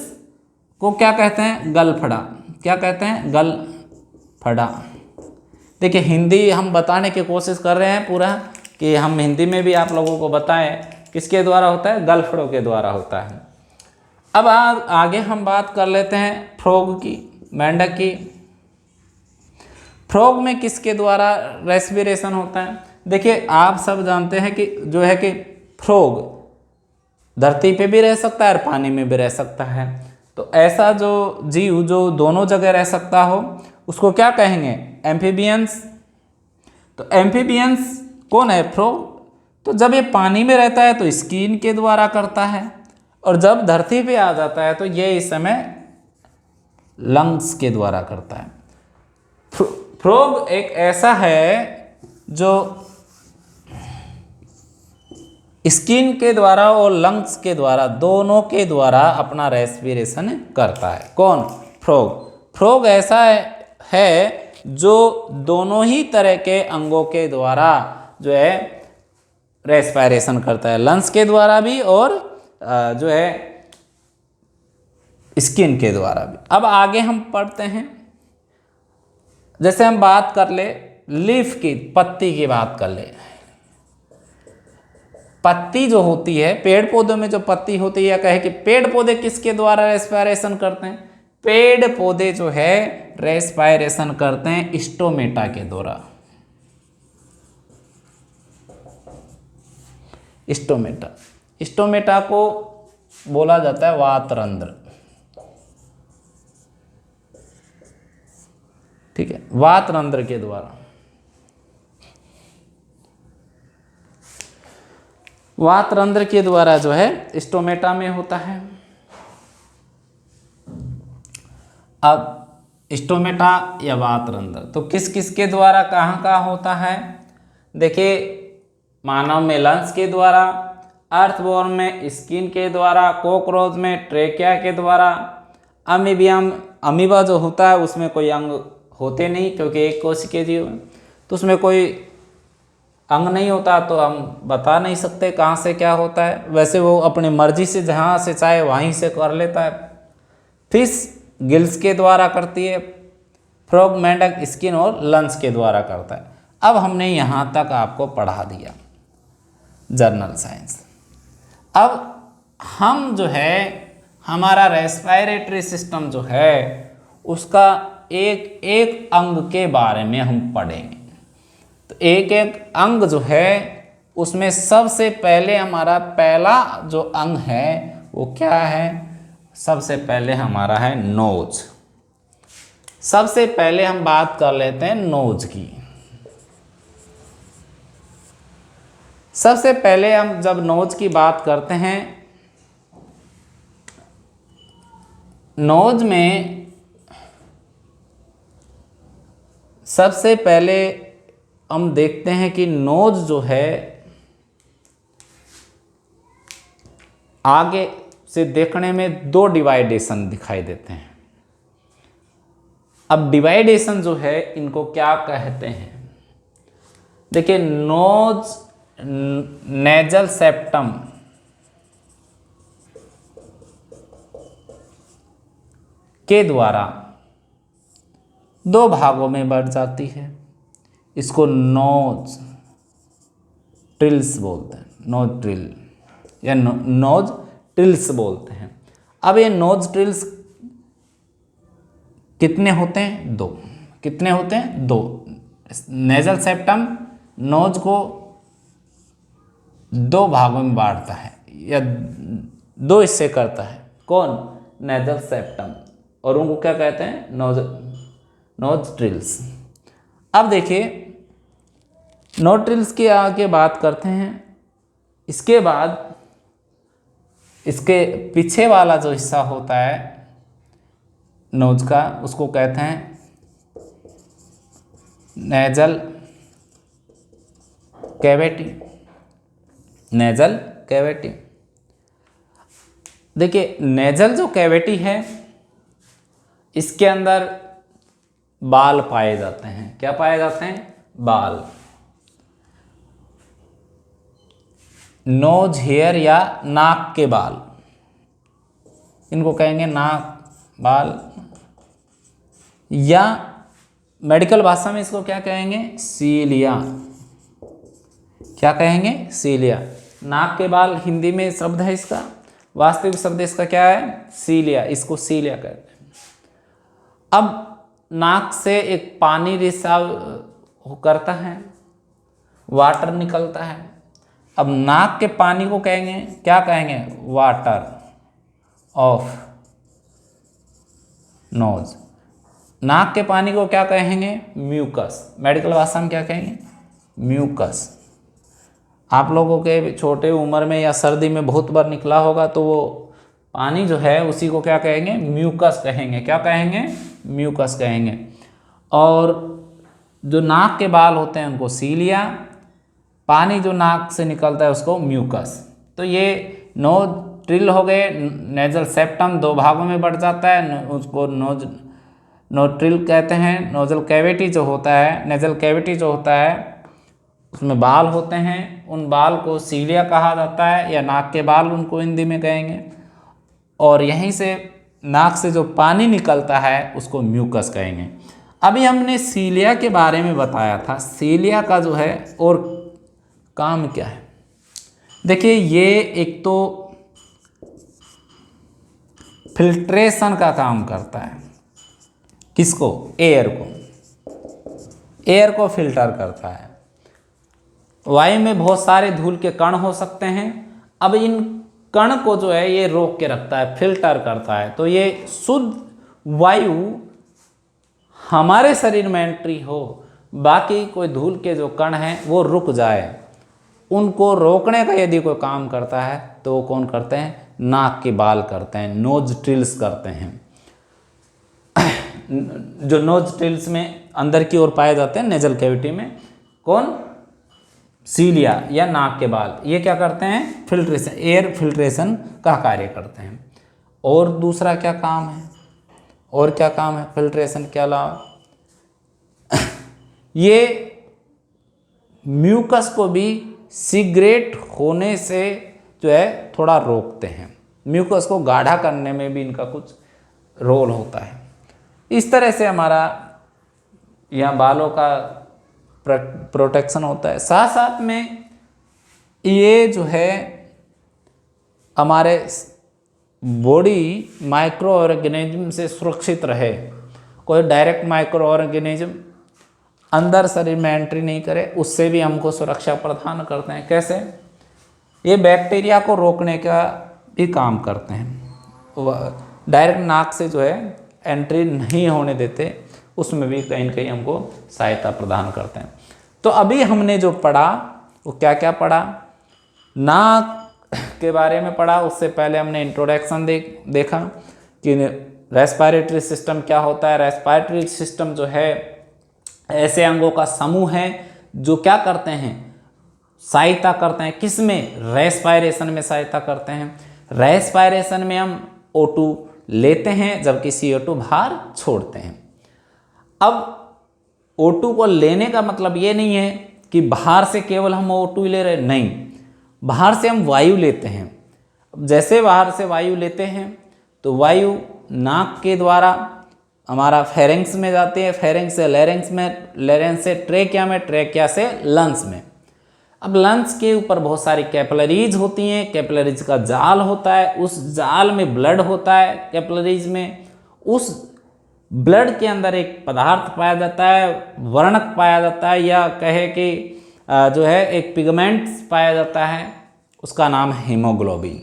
को क्या कहते हैं? गलफड़ा। क्या कहते हैं? गलफड़ा। देखिए हिंदी हम बताने की कोशिश कर रहे हैं पूरा, कि हम हिंदी में भी आप लोगों को बताएं किसके द्वारा होता है? गलफड़ों के द्वारा होता है। अब आगे हम बात कर लेते हैं फ्रॉग की, मेंढक की। फ्रॉग में किसके द्वारा रेस्पिरेशन होता है? देखिए आप सब जानते हैं कि जो है कि फ्रॉग धरती पे भी रह सकता है और पानी में भी रह सकता है। तो ऐसा जो जीव जो दोनों जगह रह सकता हो उसको क्या कहेंगे? एम्फीबियंस। तो एम्फीबियंस कौन है? फ्रॉग। तो जब ये पानी में रहता है तो स्किन के द्वारा करता है, और जब धरती पे आ जाता है तो ये इस समय लंग्स के द्वारा करता है। फ्रॉग एक ऐसा है जो स्किन के द्वारा और लंग्स के द्वारा, दोनों के द्वारा अपना रेस्पिरेशन करता है। कौन? फ्रॉग। फ्रॉग ऐसा है जो दोनों ही तरह के अंगों के द्वारा जो है रेस्पिरेशन करता है, लंग्स के द्वारा भी और जो है स्किन के द्वारा भी। अब आगे हम पढ़ते हैं, जैसे हम बात कर ले लीफ की, पत्ती की बात कर ले। पत्ती जो होती है, पेड़ पौधों में जो पत्ती होती है, या कहे कि पेड़ पौधे किसके द्वारा रेस्पिरेशन करते हैं? पेड़ पौधे जो है रेस्पिरेशन करते हैं स्टोमेटा के द्वारा। स्टोमेटा, स्टोमेटा को बोला जाता है वातरंध्र, ठीक है, वातरंध्र के द्वारा। वातरंध्र के द्वारा जो है स्टोमेटा में होता है। अब स्टोमेटा या वातरंध्र तो किस किस के द्वारा कहाँ कहाँ होता है? देखिए मानव में लंग्स के द्वारा, अर्थवॉर्म में स्किन के द्वारा, कॉकरोच में ट्रेकिया के द्वारा, अमीबा जो होता है उसमें कोई अंग होते नहीं क्योंकि एक कोशिकीय जीव है, तो उसमें कोई अंग नहीं होता, तो हम बता नहीं सकते कहाँ से क्या होता है। वैसे वो अपनी मर्जी से जहाँ से चाहे वहीं से कर लेता है। फिश गिल्स के द्वारा करती है, फ्रॉग मेंढक स्किन और लंग्स के द्वारा करता है। अब हमने यहाँ तक आपको पढ़ा दिया जर्नल साइंस। अब हम जो है हमारा रेस्पिरेटरी सिस्टम जो है उसका एक एक अंग के बारे में हम पढ़ेंगे। तो एक एक अंग जो है उसमें सबसे पहले हमारा पहला जो अंग है वो क्या है? सबसे पहले हमारा है नोज। सबसे पहले हम बात कर लेते हैं नोज की। सबसे पहले हम जब नोज की बात करते हैं, नोज में सबसे पहले हम देखते हैं कि नोज जो है आगे से देखने में दो डिवाइडेशन दिखाई देते हैं। अब डिवाइडेशन जो है इनको क्या कहते हैं? देखिए, नोज नेजल सेप्टम के द्वारा दो भागों में बढ़ जाती है। इसको नोज ट्रिल्स बोलते हैं, नोज ट्रिल या नोज ट्रिल्स बोलते हैं। अब ये नोज ट्रिल्स कितने होते हैं? दो। कितने होते हैं? दो। नेजल सेप्टम नोज को दो भागों में बांटता है या दो हिस्से करता है। कौन? Nasal septum. और उनको क्या कहते हैं? Nostrils. अब देखिए, नोज ट्रिल्स की आगे बात करते हैं। इसके बाद इसके पीछे वाला जो हिस्सा होता है नोज का, उसको कहते हैं नेजल कैविटी। Nasal cavity. देखिए, नेजल जो कैविटी है इसके अंदर बाल पाए जाते हैं। क्या पाए जाते हैं? बाल। नोज हेयर या नाक के बाल, इनको कहेंगे नाक बाल, या मेडिकल भाषा में इसको क्या कहेंगे? सीलिया। क्या कहेंगे? सीलिया। नाक के बाल हिंदी में शब्द है इसका, वास्तविक शब्द इसका क्या है? सीलिया। इसको सीलिया कहते हैं। अब नाक से एक पानी रिसाव करता है, वाटर निकलता है। अब नाक के पानी को कहेंगे, क्या कहेंगे? Water of nose. नाक के पानी को क्या कहेंगे? म्यूकस। मेडिकल भाषा में क्या कहेंगे? म्यूकस। आप लोगों के छोटे उम्र में या सर्दी में बहुत बार निकला होगा, तो वो पानी जो है उसी को क्या कहेंगे? म्यूकस कहेंगे। क्या कहेंगे? म्यूकस कहेंगे। और जो नाक के बाल होते हैं उनको सीलिया, पानी जो नाक से निकलता है उसको म्यूकस। तो ये नोज ट्रिल हो गए। नेजल सेप्टम दो भागों में बढ़ जाता है, उसको नोज ट्रिल कहते हैं। नोजल कैविटी जो होता है, नेजल कैविटी जो होता है उसमें बाल होते हैं, उन बाल को सीलिया कहा जाता है, या नाक के बाल उनको हिंदी में कहेंगे। और यहीं से नाक से जो पानी निकलता है उसको म्यूकस कहेंगे। अभी हमने सीलिया के बारे में बताया था। सीलिया का जो है और काम क्या है? देखिए, ये एक तो फिल्ट्रेशन का काम करता है। किसको? एयर को। एयर को फिल्टर करता है। वायु में बहुत सारे धूल के कण हो सकते हैं। अब इन कण को जो है ये रोक के रखता है, फिल्टर करता है। तो ये शुद्ध वायु हमारे शरीर में एंट्री हो, बाकी कोई धूल के जो कण हैं वो रुक जाए, उनको रोकने का यदि कोई काम करता है तो वो कौन करते हैं? नाक के बाल करते हैं, नोज ट्रिल्स करते हैं। जो नोज ट्रिल्स में अंदर की ओर पाए जाते हैं नेजल कैविटी में, कौन? सीलिया या नाक के बाल। ये क्या करते हैं? फिल्ट्रेशन, एयर फिल्ट्रेशन का कार्य करते हैं। और दूसरा क्या काम है? और क्या काम है फिल्ट्रेशन के अलावा? ये म्यूकस को भी सिगरेट होने से जो है थोड़ा रोकते हैं। म्यूकस को गाढ़ा करने में भी इनका कुछ रोल होता है। इस तरह से हमारा यहाँ बालों का प्रोटेक्शन होता है। साथ साथ में ये जो है हमारे बॉडी माइक्रो ऑर्गेनिज्म से सुरक्षित रहे। कोई डायरेक्ट माइक्रो ऑर्गेनिज्म अंदर शरीर में एंट्री नहीं करे, उससे भी हमको सुरक्षा प्रदान करते हैं। कैसे? ये बैक्टीरिया को रोकने का भी काम करते हैं। डायरेक्ट नाक से जो है एंट्री नहीं होने देते, उसमें भी कहीं न कहीं हमको सहायता प्रदान करते हैं। तो अभी हमने जो पढ़ा वो क्या क्या पढ़ा? नाक के बारे में पढ़ा। उससे पहले हमने इंट्रोडक्शन देखा कि रेस्पिरेटरी सिस्टम क्या होता है। रेस्पिरेटरी सिस्टम जो है ऐसे अंगों का समूह है जो क्या करते हैं, सहायता करते हैं किस में, रेस्पायरेशन में सहायता करते हैं। रेस्पायरेशन में हम O2 लेते हैं जबकि CO2 बाहर छोड़ते हैं। अब O2 को लेने का मतलब ये नहीं है कि बाहर से केवल हम O2 ले रहे, नहीं, बाहर से हम वायु लेते हैं। जैसे बाहर से वायु लेते हैं तो वायु नाक के द्वारा हमारा फेरेंक्स में जाती है, फेरेंक्स से लेरेंक्स में, लेरेंक्स से ट्रेकिया में, ट्रेकिया से लंग्स में। अब लंग्स के ऊपर बहुत सारी कैपिलरीज होती हैं, कैपिलरीज का जाल होता है, उस जाल में ब्लड होता है कैपिलरीज में। उस ब्लड के अंदर एक पदार्थ पाया जाता है, वर्णक पाया जाता है, या कहे कि जो है एक पिगमेंट्स पाया जाता है, उसका नाम है हीमोग्लोबिन।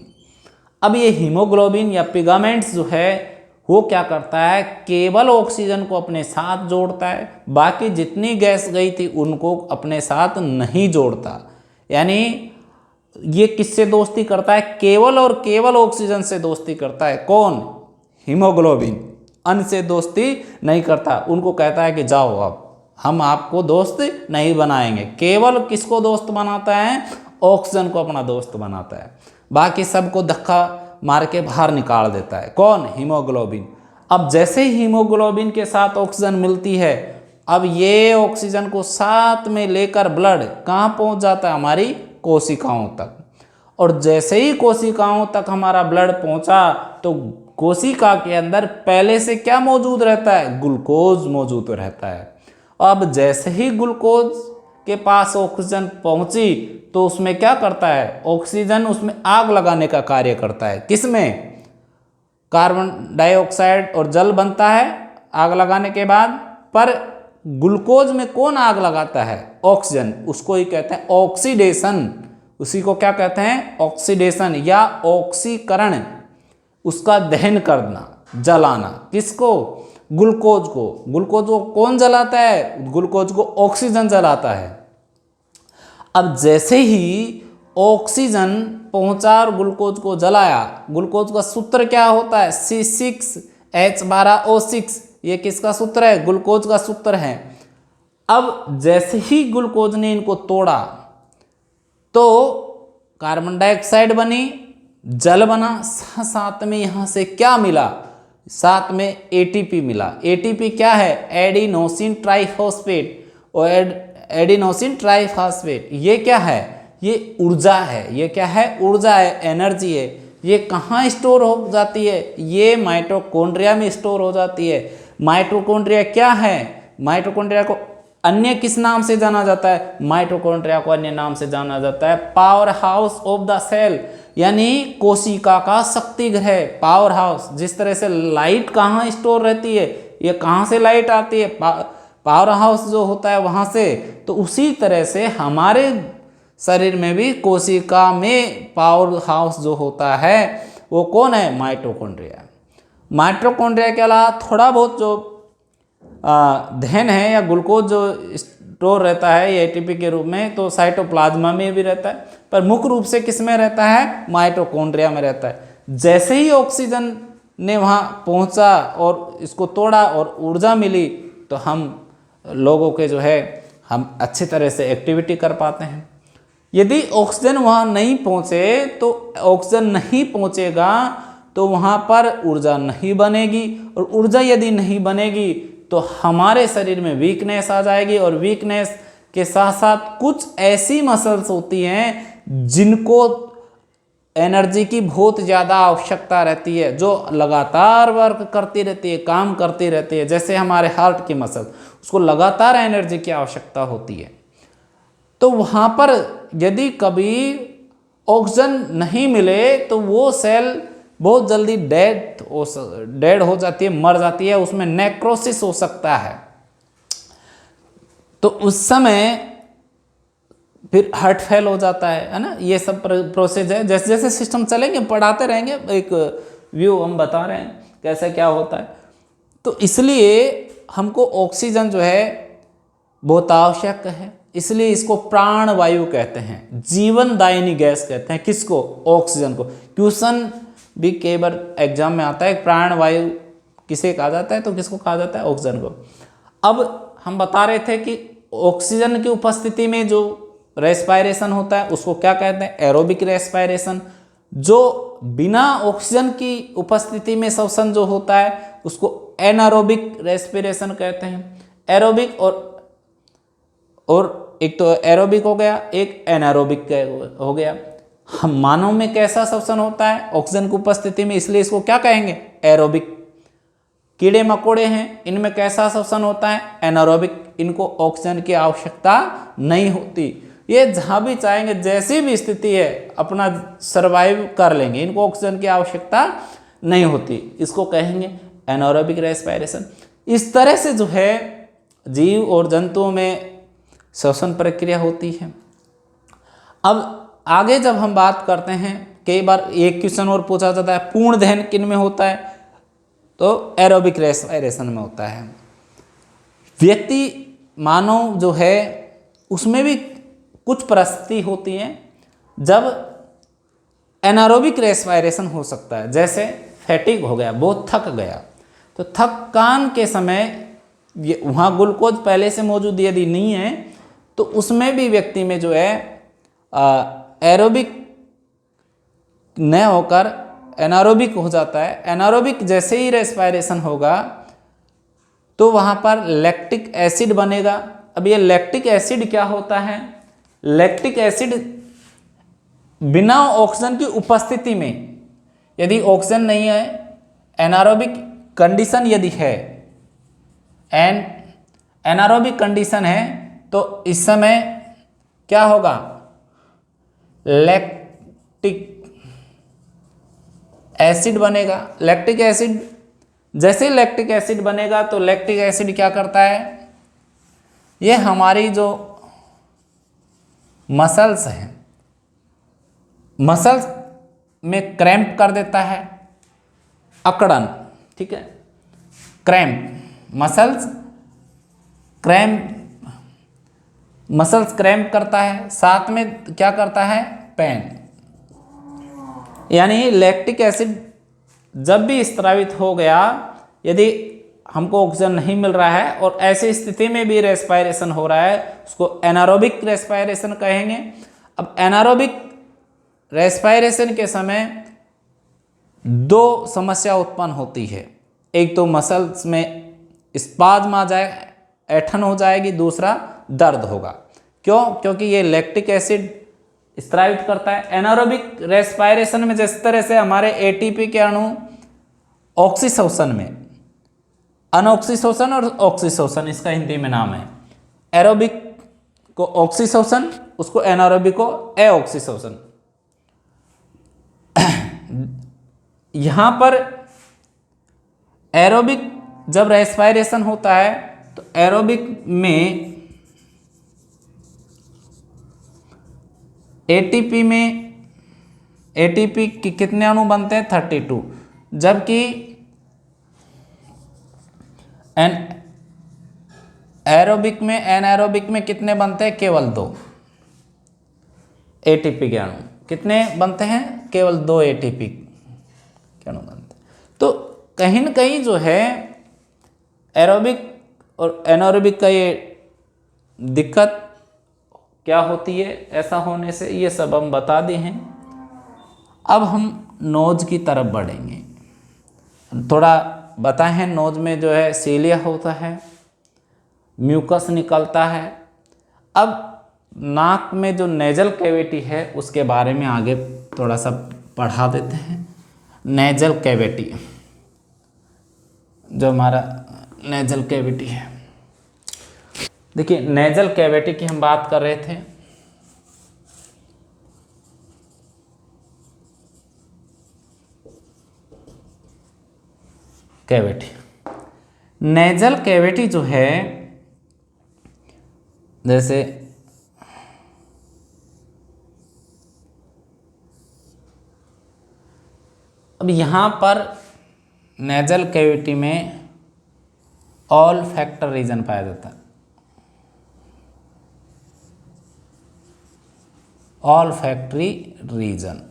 अब ये हीमोग्लोबिन या पिगमेंट्स जो है वो क्या करता है, केवल ऑक्सीजन को अपने साथ जोड़ता है, बाकी जितनी गैस गई थी उनको अपने साथ नहीं जोड़ता। यानी ये किससे दोस्ती करता है, केवल और केवल ऑक्सीजन से दोस्ती करता है। कौन, हीमोग्लोबिन, अन्य से दोस्ती नहीं करता। उनको कहता है कि जाओ, अब हम आपको दोस्त नहीं बनाएंगे। केवल किसको दोस्त बनाता है, ऑक्सीजन को अपना दोस्त बनाता है, बाकी सबको धक्का मार के बाहर निकाल देता है। कौन, हीमोग्लोबिन। अब जैसे ही हीमोग्लोबिन के साथ ऑक्सीजन मिलती है, अब ये ऑक्सीजन को साथ में लेकर ब्लड कहाँ पहुँच जाता है, हमारी कोशिकाओं तक। और जैसे ही कोशिकाओं तक हमारा ब्लड पहुँचा तो कोशिका के अंदर पहले से क्या मौजूद रहता है, ग्लूकोज मौजूद रहता है। अब जैसे ही ग्लूकोज के पास ऑक्सीजन पहुंची तो उसमें क्या करता है, ऑक्सीजन उसमें आग लगाने का कार्य करता है। किसमें, कार्बन डाइऑक्साइड और जल बनता है आग लगाने के बाद, पर ग्लूकोज में कौन आग लगाता है, ऑक्सीजन। उसको ही कहते हैं ऑक्सीडेशन। उसी को क्या कहते हैं, ऑक्सीडेशन या ऑक्सीकरण, उसका दहन करना, जलाना। किसको, ग्लूकोज को। ग्लूकोज को कौन जलाता है, ग्लूकोज को ऑक्सीजन जलाता है। अब जैसे ही ऑक्सीजन पहुंचा और ग्लूकोज को जलाया, ग्लूकोज का सूत्र क्या होता है, C6H12O6। ये किसका सूत्र है, ग्लूकोज का सूत्र है। अब जैसे ही ग्लूकोज ने इनको तोड़ा तो कार्बन डाइऑक्साइड बनी, जल बना, साथ में यहाँ से क्या मिला, साथ में ATP मिला। ATP क्या है, एडिनोसिन ट्राइफॉस्फेट। और एडिनोसिन ट्राइफॉस्फेट ये क्या है, ये ऊर्जा है। ये क्या है, ऊर्जा है, एनर्जी है। ये कहाँ स्टोर हो जाती है, ये माइटोकॉन्ड्रिया में स्टोर हो जाती है। माइटोकॉन्ड्रिया क्या है, माइटोकॉन्ड्रिया को अन्य किस नाम से जाना जाता है, माइटोकॉन्ड्रिया को अन्य नाम से जाना जाता है power house of the cell, यानी कोशिका का शक्ति ग्रह, पावर हाउस। जिस तरह से लाइट कहाँ स्टोर रहती है, ये कहाँ से लाइट आती है, पावर हाउस जो होता है वहाँ से। तो उसी तरह से हमारे शरीर में भी कोशिका में पावर हाउस जो होता है वो कौन है, माइटोकॉन्ड्रिया। माइटोकॉन्ड्रिया के अलावा थोड़ा बहुत जो दहन है या ग्लूकोज जो स्टोर रहता है ये ATP के रूप में, तो साइटोप्लाज्मा में भी रहता है, पर मुख्य रूप से किस में रहता है, माइटोकॉन्ड्रिया में रहता है। जैसे ही ऑक्सीजन ने वहाँ पहुँचा और इसको तोड़ा और ऊर्जा मिली तो हम लोगों के जो है हम अच्छी तरह से एक्टिविटी कर पाते हैं। यदि ऑक्सीजन वहाँ नहीं पहुँचे तो ऑक्सीजन नहीं पहुँचेगा तो वहाँ पर ऊर्जा नहीं बनेगी, और ऊर्जा यदि नहीं बनेगी तो हमारे शरीर में वीकनेस आ जाएगी। और वीकनेस के साथ साथ कुछ ऐसी मसल्स होती हैं जिनको एनर्जी की बहुत ज़्यादा आवश्यकता रहती है, जो लगातार वर्क करती रहती है, काम करती रहती है। जैसे हमारे हार्ट की मसल, उसको लगातार एनर्जी की आवश्यकता होती है। तो वहाँ पर यदि कभी ऑक्सीजन नहीं मिले तो वो सेल बहुत जल्दी डेड हो जाती है, मर जाती है, उसमें नेक्रोसिस हो सकता है। तो उस समय फिर हार्ट फेल हो जाता है ना। ये सब प्रोसेस है, जैसे जैसे सिस्टम चलेंगे पढ़ाते रहेंगे, एक व्यू हम बता रहे हैं कैसे क्या होता है। तो इसलिए हमको ऑक्सीजन जो है बहुत आवश्यक है, इसलिए इसको प्राण वायु कहते हैं, जीवनदायिनी गैस कहते हैं। किसको, ऑक्सीजन को। क्वेश्चन भी कई बार एग्जाम में आता है, प्राण वायु किसे कहा जाता है, तो किसको कहा जाता है, ऑक्सीजन को। अब हम बता रहे थे कि ऑक्सीजन की उपस्थिति में जो रेस्पायरेशन होता है उसको क्या कहते हैं? Aerobic respiration. जो बिना ऑक्सीजन की उपस्थिति में श्वसन जो होता है उसको एनारोबिक रेस्पिरेशन कहते हैं। एरोबिक और एक तो एरोबिक हो गया, एक एनारोबिक हो गया। हम मानव में कैसा श्वसन होता है ऑक्सीजन की उपस्थिति में, इसलिए इसको क्या कहेंगे? एरोबिक। कीड़े मकोड़े हैं, इनमें कैसा श्वसन होता है? एनारोबिक। इनको ऑक्सीजन की आवश्यकता नहीं होती, ये जहाँ भी चाहेंगे जैसी भी स्थिति है अपना सर्वाइव कर लेंगे, इनको ऑक्सीजन की आवश्यकता नहीं होती, इसको कहेंगे एनारोबिक रेस्पायरेशन। इस तरह से जो है जीव और जंतुओं में श्वसन प्रक्रिया होती है। अब आगे जब हम बात करते हैं, कई बार एक क्वेश्चन और पूछा जाता है पूर्ण दहन किन में होता है, तो एरोबिक रेस्पायरेशन में होता है। व्यक्ति मानव जो है उसमें भी कुछ परिस्थिति होती हैं जब एनारोबिक रेस्पायरेशन हो सकता है, जैसे फैटिग हो गया, बहुत थक गया, तो थकान के समय वहाँ ग्लूकोज पहले से मौजूद यदि नहीं है तो उसमें भी व्यक्ति में जो है एरोबिक न होकर एनारोबिक हो जाता है। एनारोबिक जैसे ही रेस्पायरेशन होगा तो वहाँ पर लैक्टिक एसिड बनेगा। अब ये लैक्टिक एसिड क्या होता है? लैक्टिक एसिड बिना ऑक्सीजन की उपस्थिति में, यदि ऑक्सीजन नहीं है, एनारोबिक कंडीशन यदि है, एनारोबिक कंडीशन है, तो इस समय क्या होगा? लैक्टिक एसिड बनेगा। लैक्टिक एसिड, जैसे लैक्टिक एसिड बनेगा तो लैक्टिक एसिड क्या करता है? ये हमारी जो मसल्स हैं, मसल्स में क्रैम्प कर देता है, अकड़न, ठीक है, क्रैम्प, मसल्स क्रैम्प करता है, साथ में क्या करता है? पेन। यानी लैक्टिक एसिड जब भी स्त्रावित हो गया, यदि हमको ऑक्सीजन नहीं मिल रहा है और ऐसी स्थिति में भी रेस्पायरेशन हो रहा है, उसको एनारोबिक रेस्पायरेशन कहेंगे। अब एनारोबिक रेस्पायरेशन के समय दो समस्या उत्पन्न होती है, एक तो मसल्स में स्पाज्म आ जाए, ऐठन हो जाएगी, दूसरा दर्द होगा। क्यों? क्योंकि ये लैक्टिक एसिड स्त्रावित करता है। एनारोबिक रेस्पायरेशन में जिस तरह से हमारे एटीपी के अणु ऑक्सीशोषण में, अनऑक्सीशोषण और ऑक्सीशोषण इसका हिंदी में नाम है, एरोबिक को ऑक्सीशोषण, उसको एनारोबिक को एऑक्सीशोषण। यहां पर एरोबिक जब रेस्पायरेशन होता है तो एरोबिक में एटीपी की कितने अणु बनते हैं? 32, जबकि एनारोबिक में कितने बनते हैं? केवल 2 एटीपी के अणु। कितने बनते हैं? केवल 2 एटीपी के अणु बनते हैं। तो कहीं न कहीं जो है एरोबिक और एनारोबिक का ये दिक्कत क्या होती है ऐसा होने से, ये सब हम बता दिए हैं। अब हम नोज की तरफ बढ़ेंगे। थोड़ा बताए हैं, नोज में जो है सीलिया होता है, म्यूकस निकलता है। अब नाक में जो नेजल कैविटी है उसके बारे में आगे थोड़ा सा पढ़ा देते हैं। नेजल कैविटी, जो हमारा नेजल कैविटी है, देखिए नेजल कैविटी की हम बात कर रहे थे। कैविटी, नेजल कैविटी जो है, जैसे अब यहाँ पर नेजल कैविटी में ऑल फैक्टर रीजन पाया जाता है। ऑल फैक्ट्री रीजन,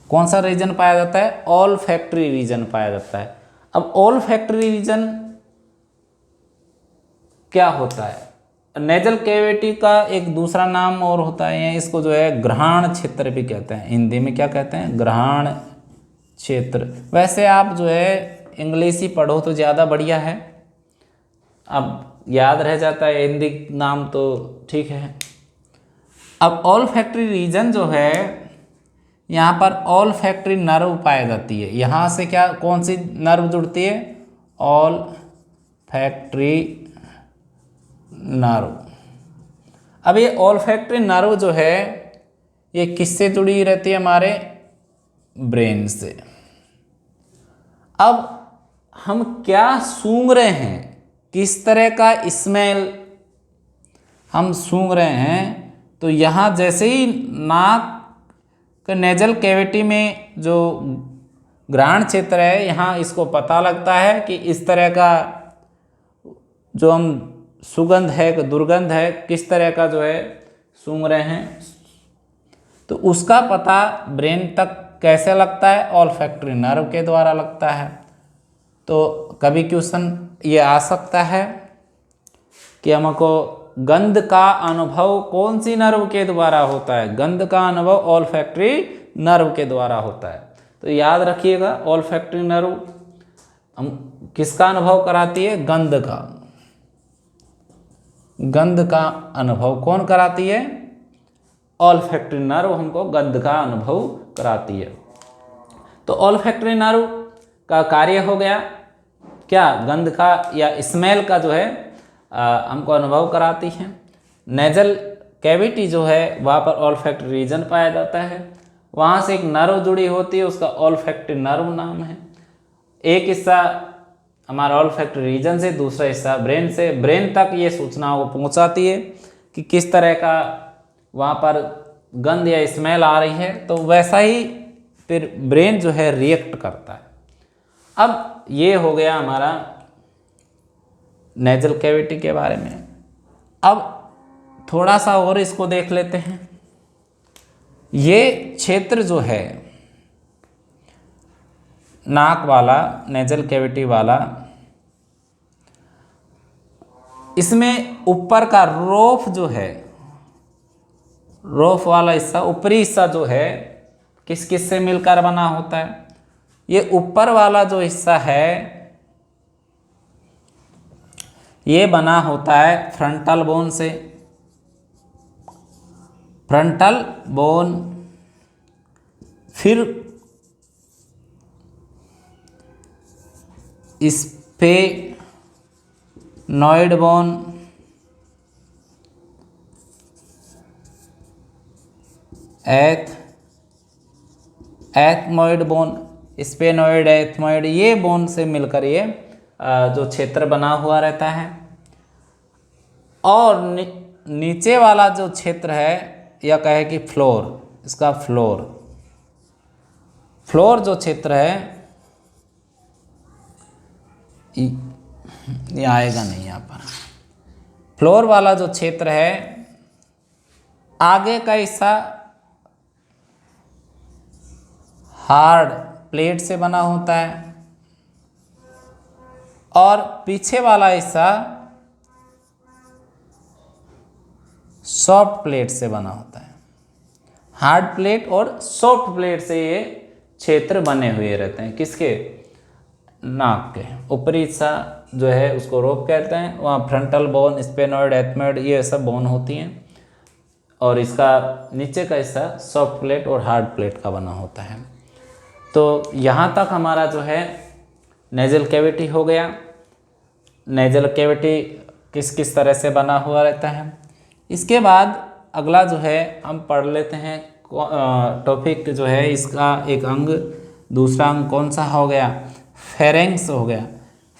कौन सा रीजन पाया जाता है? ऑल फैक्ट्री रीजन पाया जाता है। अब ऑल फैक्ट्री रीजन क्या होता है। नेजल कैविटी का एक दूसरा नाम और होता है, इसको जो है ग्रहण क्षेत्र भी कहते हैं। हिंदी में क्या कहते हैं, ग्रहण क्षेत्र। वैसे आप जो है इंग्लिश ही पढ़ो तो ज़्यादा बढ़िया है, अब याद रह जाता है हिंदी नाम तो ठीक है। अब ऑल्फैक्टरी रीजन जो है, यहाँ पर ऑल्फैक्टरी नर्व पाई जाती है। यहाँ से क्या कौन सी नर्व जुड़ती है, ऑल्फैक्टरी नर्व। अब ये ऑल्फैक्टरी नर्व जो है ये किससे जुड़ी रहती है, हमारे ब्रेन से। अब हम क्या सूंघ रहे हैं, किस तरह का स्मेल हम सूंघ रहे हैं, तो यहाँ जैसे ही नाक के नेजल कैविटी में जो ग्रहण क्षेत्र है, यहाँ इसको पता लगता है कि इस तरह का जो हम सुगंध है, दुर्गंध है, किस तरह का जो है सूंघ रहे हैं, तो उसका पता ब्रेन तक कैसे लगता है, ऑल्फैक्टरी नर्व के द्वारा लगता है। तो कभी क्वेश्चन ये आ सकता है कि हमको गंध का अनुभव कौन सी नर्व के द्वारा होता है, गंध का अनुभव ऑल्फैक्टरी नर्व के द्वारा होता है। तो याद रखिएगा, ऑल्फैक्टरी नर्व हम किसका अनुभव कराती है, गंध का। गंध का अनुभव कौन कराती है, ऑल्फैक्टरी नर्व हमको गंध का अनुभव कराती है। तो ऑल्फैक्टरी नर्व का कार्य हो गया क्या, गंध का या स्मेल का जो है हमको अनुभव कराती है। नेजल कैविटी जो है वहाँ पर ऑल्फैक्टरी रीजन पाया जाता है, वहाँ से एक नर्व जुड़ी होती है, उसका ऑल्फैक्टरी नर्व नाम है। एक हिस्सा हमारा ऑल्फैक्टरी रीजन से, दूसरा हिस्सा ब्रेन से। ब्रेन तक ये सूचनाओं को पहुँचाती है कि किस तरह का वहाँ पर गंध या स्मेल आ रही है, तो वैसा ही फिर ब्रेन जो है रिएक्ट करता है। अब ये हो गया हमारा नेजल कैविटी के बारे में। अब थोड़ा सा और इसको देख लेते हैं। ये क्षेत्र जो है नाक वाला, नेजल कैविटी वाला, इसमें ऊपर का रोफ जो है, रोफ वाला हिस्सा, ऊपरी हिस्सा जो है किस किस से मिलकर बना होता है, ये ऊपर वाला जो हिस्सा है ये बना होता है फ्रंटल बोन से। फ्रंटल बोन, फिर sphenoid bone, ethmoid bone, sphenoid, ethmoid, ये बोन से मिलकर ये जो क्षेत्र बना हुआ रहता है। और नीचे वाला जो क्षेत्र है, या कहे कि फ्लोर, इसका फ्लोर जो क्षेत्र है, ये आएगा नहीं यहाँ पर। फ्लोर वाला जो क्षेत्र है, आगे का हिस्सा हार्ड प्लेट से बना होता है और पीछे वाला हिस्सा सॉफ्ट प्लेट से बना होता है। हार्ड प्लेट और सॉफ्ट प्लेट से ये क्षेत्र बने हुए रहते हैं, किसके, नाक के। ऊपरी हिस्सा जो है उसको रोप कहते हैं, वहाँ फ्रंटल बोन, स्फेनॉइड, एथमॉइड, ये सब बोन होती हैं। और इसका नीचे का हिस्सा सॉफ्ट प्लेट और हार्ड प्लेट का बना होता है। तो यहाँ तक हमारा जो है नेजल कैविटी हो गया। नेजल कैविटी किस किस तरह से बना हुआ रहता है। इसके बाद अगला जो है हम पढ़ लेते हैं टॉपिक जो है, इसका एक अंग, दूसरा अंग कौन सा हो गया, फेरेंक्स हो गया।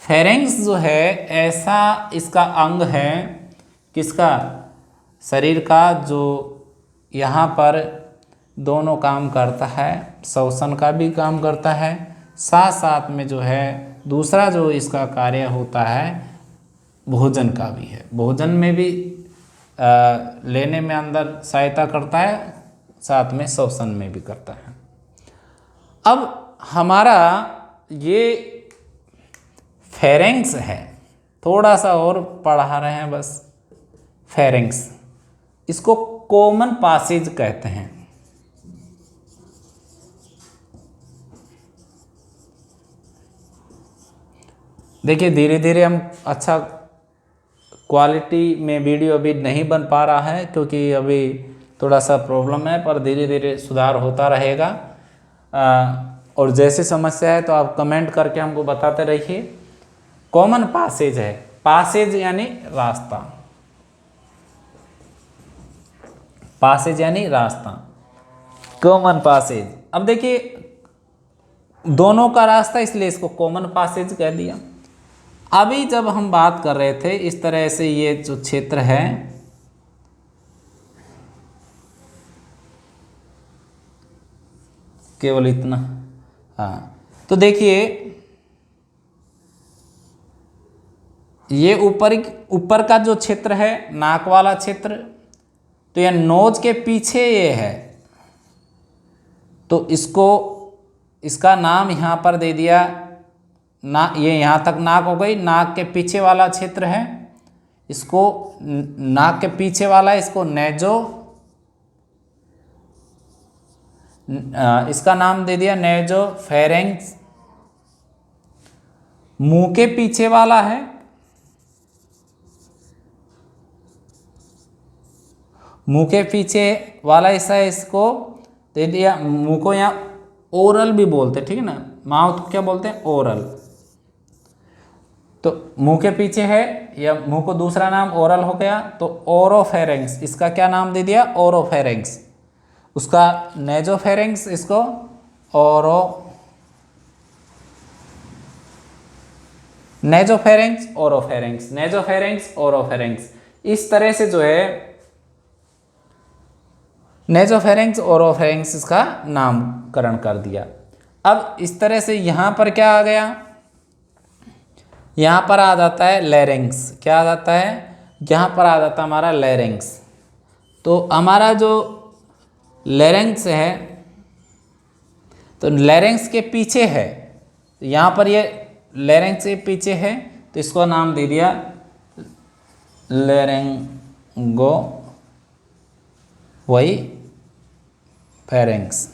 फेरेंक्स जो है ऐसा इसका अंग है, किसका, शरीर का, जो यहाँ पर दोनों काम करता है, श्वसन का भी काम करता है, साथ साथ में जो है दूसरा जो इसका कार्य होता है भोजन का भी है। भोजन में भी लेने में अंदर सहायता करता है, साथ में श्वसन में भी करता है। अब हमारा ये फेरेंक्स है, थोड़ा सा और पढ़ा रहे हैं बस। फेरिंग्स, इसको कॉमन पासेज कहते हैं। देखिए धीरे धीरे हम अच्छा क्वालिटी में वीडियो अभी नहीं बन पा रहा है क्योंकि अभी थोड़ा सा प्रॉब्लम है, पर धीरे धीरे सुधार होता रहेगा। और जैसे समस्या है तो आप कमेंट करके हमको बताते रहिए। कॉमन पासेज है, पासेज यानी रास्ता, पासेज यानी रास्ता, कॉमन पासेज। अब देखिए दोनों का रास्ता, इसलिए इसको कॉमन पासेज कह दिया। अभी जब हम बात कर रहे थे इस तरह से, ये जो क्षेत्र है केवल इतना, हाँ, तो देखिए ये ऊपर का जो क्षेत्र है, नाक वाला क्षेत्र, तो यह नोज के पीछे ये है, तो इसका नाम यहाँ पर दे दिया ना, ये यहाँ तक नाक हो गई। नाक के पीछे वाला क्षेत्र है, इसको नाक के पीछे वाला, इसको नेजो, इसका नाम दे दिया नेजो फेरेंक्स। मुंह के पीछे वाला है, मुंह के पीछे वाला हिस्सा है, इसको दे दिया, मुंह को यहाँ ओरल भी बोलते हैं, ठीक है ना, माउथ को क्या बोलते हैं, ओरल। तो मुंह के पीछे है, या मुंह को दूसरा नाम ओरल हो गया, तो ओरोफेरेंक्स, इसका क्या नाम दे दिया, ओरोफेरेंक्स। उसका नेजोफेरेंक्स, इसको नेजोफेरेंक्स, ओरोफेरेंक्स, नेजोफेरेंक्स, ओरोफेरेंक्स। इस तरह से जो है नेजोफेरेंक्स, ओरोफेरेंक्स इसका नामकरण कर दिया। अब इस तरह से यहाँ पर क्या आ गया, यहाँ पर आ जाता है लैरिंग्स। क्या आ जाता है, यहाँ पर आ जाता है हमारा लैरिंग्स। तो हमारा जो लैरिंग्स है, तो लैरिंग्स के पीछे है, तो यहाँ पर ये लैरिंग्स के पीछे है, तो इसको नाम दे दिया लैरिंगो वही फेरेंक्स।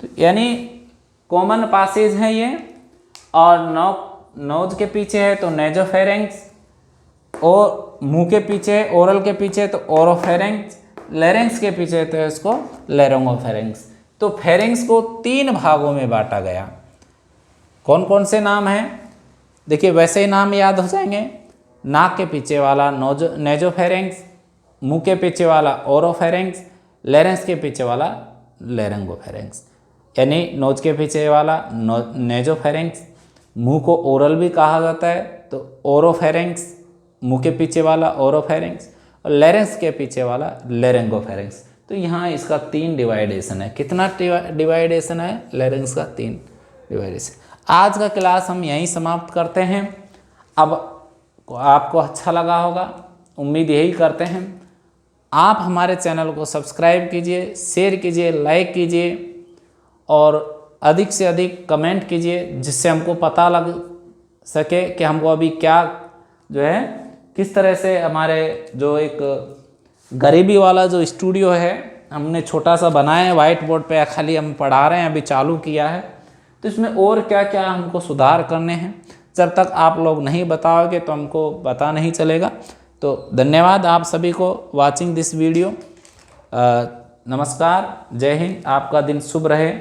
तो यानी कॉमन पासेज है ये। और नोज के पीछे है तो नेजोफेरेंक्स, और मुंह के पीछे, ओरल के पीछे तो ओरोफेरेंक्स, लैरिंग्स के पीछे तो इसको लैरिंगोफेरेंक्स। तो फेरिंग्स को 3 भागों में बांटा गया। कौन कौन से नाम हैं, देखिए वैसे ही नाम याद हो जाएंगे। नाक के पीछे वाला नेजोफेरेंक्स, मुंह के पीछे वाला ओरोफेरेंक्स, लैरिंग्स के पीछे वाला लैरिंगोफेरेंक्स। यानी नोज के पीछे वाला नेजोफेरेंक्स, मुंह को ओरल भी कहा जाता है तो ओरोफेरेंक्स, मुंह के पीछे वाला ओरोफेरेंक्स, और लैरिंग्स के पीछे वाला लैरिंगोफेरेंक्स। तो यहाँ इसका 3 डिवाइडेशन है। कितना डिवाइडेशन है, लैरिंग्स का 3 डिवाइडेशन। आज का क्लास हम यहीं समाप्त करते हैं। अब आपको अच्छा लगा होगा, उम्मीद यही करते हैं। आप हमारे चैनल को सब्सक्राइब कीजिए, शेयर कीजिए, लाइक कीजिए और अधिक से अधिक कमेंट कीजिए, जिससे हमको पता लग सके कि हमको अभी क्या जो है, किस तरह से हमारे जो एक गरीबी वाला जो स्टूडियो है हमने छोटा सा बनाया है, वाइट बोर्ड पे खाली हम पढ़ा रहे हैं, अभी चालू किया है, तो इसमें और क्या क्या हमको सुधार करने हैं। जब तक आप लोग नहीं बताओगे तो हमको पता नहीं चलेगा। तो धन्यवाद आप सभी को वाचिंग दिस वीडियो। नमस्कार, जय हिंद, आपका दिन शुभ रहे।